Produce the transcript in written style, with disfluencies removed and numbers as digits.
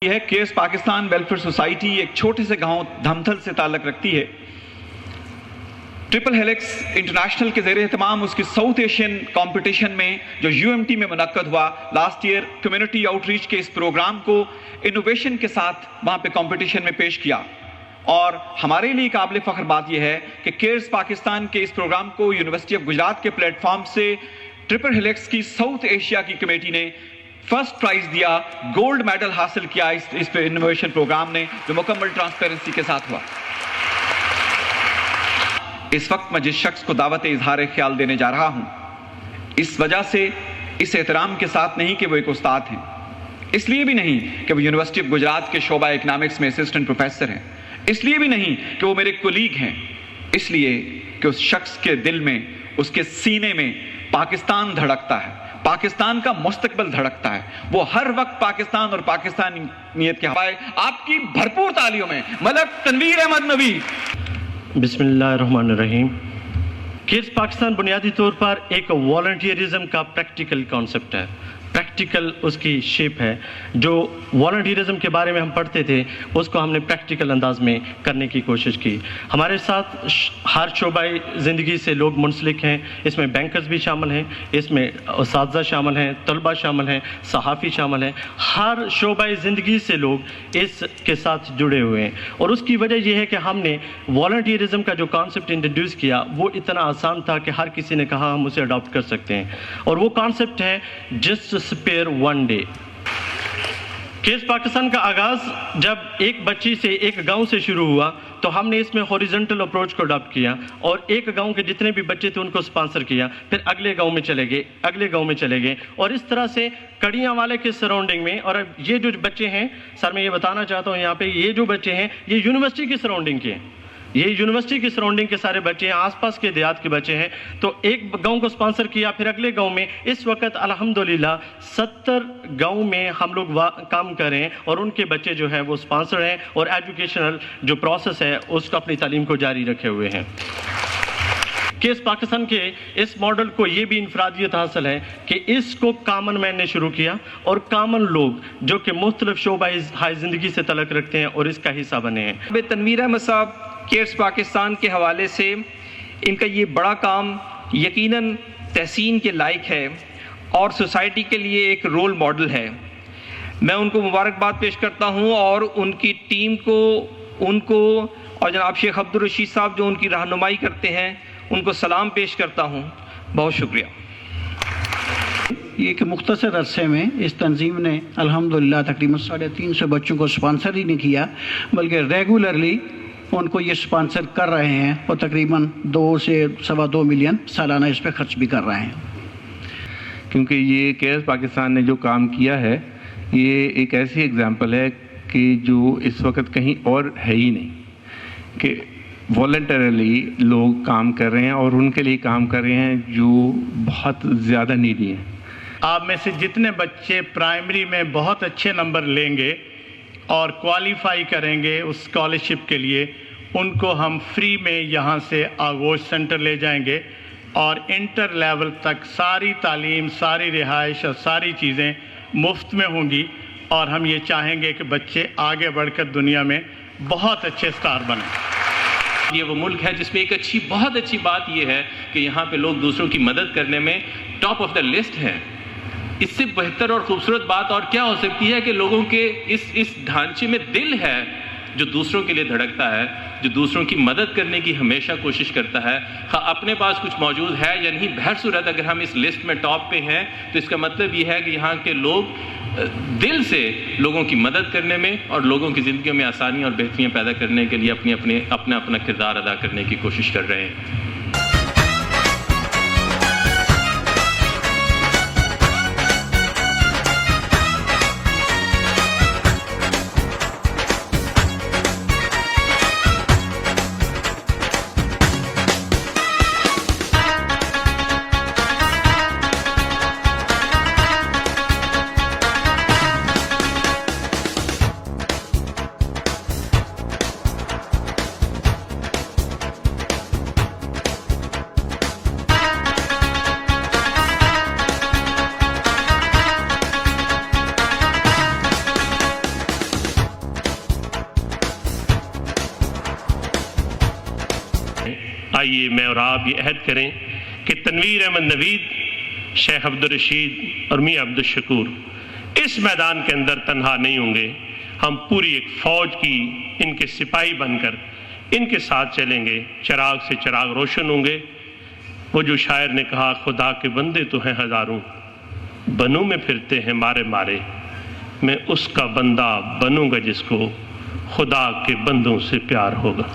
یہ ہے cares Pakistan welfare society ایک چھوٹے سے گاؤں دھمتھل سے تعلق رکھتی ہے۔ ٹرپل ہیلکس انٹرنیشنل کے زیر اہتمام اس کی ساؤتھ ایشین کمپٹیشن میں جو UMT میں منعقد ہوا last year, community outreach کے اس پروگرام کو انوویشن کے ساتھ وہاں پہ کمپٹیشن میں پیش کیا، اور ہمارے لیے قابل فخر بات یہ ہے کہ کیئرز پاکستان کے اس پروگرام کو یونیورسٹی آف گجرات کے پلیٹ فارم سے ٹرپل ہیلکس کی ساؤتھ ایشیا کی کمیٹی نے فرسٹ پرائز دیا، گولڈ میڈل حاصل کیا اس انوویشن پروگرام نے، جو مکمل ٹرانسپیرنسی کے ساتھ ہوا۔ اس وقت میں جس شخص کو دعوت اظہار خیال دینے جا رہا ہوں، اس وجہ سے اس احترام کے ساتھ نہیں کہ وہ ایک استاد ہیں، اس لیے بھی نہیں کہ وہ یونیورسٹی آف گجرات کے شعبہ اکنامکس میں اسسٹنٹ پروفیسر ہیں، اس لیے بھی نہیں کہ وہ میرے کولیگ ہیں، اس لیے کہ اس شخص کے دل میں، اس کے سینے میں پاکستان دھڑکتا ہے، پاکستان کا مستقبل دھڑکتا ہے۔ وہ ہر وقت پاکستان اور پاکستانیت کے حوالے آپ کی بھرپور تالیوں میں ملک تنویر احمد نوی۔ بسم اللہ الرحمن الرحیم۔ کیئرز پاکستان بنیادی طور پر ایک والنٹیئرزم کا پریکٹیکل کانسیپٹ ہے، پریکٹیکل اس کی شیپ ہے۔ جو والنٹیئرزم کے بارے میں ہم پڑھتے تھے اس کو ہم نے پریکٹیکل انداز میں کرنے کی کوشش کی۔ ہمارے ساتھ ہر شعبہ زندگی سے لوگ منسلک ہیں، اس میں بینکرز بھی شامل ہیں، اس میں اساتذہ شامل ہیں، طلبہ شامل ہیں، صحافی شامل ہیں، ہر شعبہ زندگی سے لوگ اس کے ساتھ جڑے ہوئے ہیں، اور اس کی وجہ یہ ہے کہ ہم نے والنٹیئرزم کا جو کانسیپٹ انٹروڈیوس کیا وہ اتنا آسان تھا کہ ہر کسی نے کہا ہم اسے اڈاپٹ کر سکتے ہیں، اور وہ کانسیپٹ ہے just spare one day. Cares Pakistan کا آغاز جب ایک بچی سے ایک گاؤں سے شروع ہوا تو ہم نے اس میں ہاریزونٹل اپروچ کو اڈاپٹ کیا، اور ایک گاؤں کے جتنے بھی بچے تھے ان کو سپانسر کیا، پھر اگلے گاؤں میں چلے گئے، اگلے گاؤں میں چلے گئے، اور اس طرح سے کڑیاں والے کے سراؤنڈنگ میں۔ اور یہ جو بچے ہیں، سر میں یہ بتانا چاہتا ہوں یہاں پہ، یہ جو بچے ہیں یہ یونیورسٹی کی سراؤنڈنگ کے ہیں، یہ یونیورسٹی کی سراؤنڈنگ کے سارے بچے ہیں، آس پاس کے دیہات کے بچے ہیں۔ تو ایک گاؤں کو سپانسر کیا، پھر اگلے گاؤں میں، اس وقت الحمدللہ 70 گاؤں میں ہم لوگ کام کر رہے ہیں، اور ان کے بچے جو ہیں وہ سپانسر ہیں، اور ایجوکیشنل جو پروسیس ہے اس کو اپنی تعلیم کو جاری رکھے ہوئے ہیں۔ کیئرز پاکستان کے اس ماڈل کو یہ بھی انفرادیت حاصل ہے کہ اس کو کامن مین نے شروع کیا، اور کامن لوگ جو کہ مختلف شعبہ ہائے زندگی سے تعلق رکھتے ہیں اور اس کا حصہ بنے ہیں۔ تنویر احمد صاحب کیئرز پاکستان کے حوالے سے ان کا یہ بڑا کام یقیناً تحسین کے لائق ہے، اور سوسائٹی کے لیے ایک رول ماڈل ہے۔ میں ان کو مبارکباد پیش کرتا ہوں، اور ان کی ٹیم کو، ان کو، اور جناب شیخ عبدالرشید صاحب جو ان کی رہنمائی کرتے ہیں ان کو سلام پیش کرتا ہوں۔ بہت شکریہ۔ یہ کہ مختصر عرصے میں اس تنظیم نے الحمدللہ تقریباً 350 بچوں کو سپانسر ہی نہیں کیا، بلکہ ریگولرلی ان کو یہ سپانسر کر رہے ہیں، اور تقریباً 2 سے 2.25 ملین سالانہ اس پہ خرچ بھی کر رہے ہیں۔ کیونکہ یہ کیئرز پاکستان نے جو کام کیا ہے یہ ایک ایسی اگزامپل ہے کہ جو اس وقت کہیں اور ہے ہی نہیں، کہ والنٹریلی لوگ کام کر رہے ہیں، اور ان کے لیے کام کر رہے ہیں جو بہت زیادہ نیڈی ہیں۔ آپ میں سے جتنے بچے پرائمری میں بہت اچھے نمبر لیں گے اور کوالیفائی کریں گے اس اسکالرشپ کے لیے، ان کو ہم فری میں یہاں سے آغوش سینٹر لے جائیں گے، اور انٹر لیول تک ساری تعلیم، ساری رہائش اور ساری چیزیں مفت میں ہوں گی، اور ہم یہ چاہیں گے کہ بچے آگے بڑھ کر دنیا میں بہت اچھے سٹار بنیں۔ یہ وہ ملک ہے جس میں ایک بہت اچھی بات یہ ہے کہ یہاں پہ لوگ دوسروں کی مدد کرنے میں ٹاپ آف دا لسٹ ہیں۔ اس سے بہتر اور خوبصورت بات اور کیا ہو سکتی ہے کہ لوگوں کے اس ڈھانچے میں دل ہے جو دوسروں کے لیے دھڑکتا ہے، جو دوسروں کی مدد کرنے کی ہمیشہ کوشش کرتا ہے، اپنے پاس کچھ موجود ہے یا نہیں۔ بہر صورت اگر ہم اس لسٹ میں ٹاپ پہ ہیں تو اس کا مطلب یہ ہے کہ یہاں کے لوگ دل سے لوگوں کی مدد کرنے میں اور لوگوں کی زندگیوں میں آسانی اور بہتریاں پیدا کرنے کے لیے اپنا کردار ادا کرنے کی کوشش کر رہے ہیں۔ آئیے میں اور آپ یہ عہد کریں کہ تنویر احمد نوید، شیخ عبدالرشید اور میاں عبدالشکور اس میدان کے اندر تنہا نہیں ہوں گے، ہم پوری ایک فوج کی ان کے سپاہی بن کر ان کے ساتھ چلیں گے، چراغ سے چراغ روشن ہوں گے۔ وہ جو شاعر نے کہا خدا کے بندے تو ہیں ہزاروں، بنوں میں پھرتے ہیں مارے مارے، میں اس کا بندہ بنوں گا جس کو خدا کے بندوں سے پیار ہوگا۔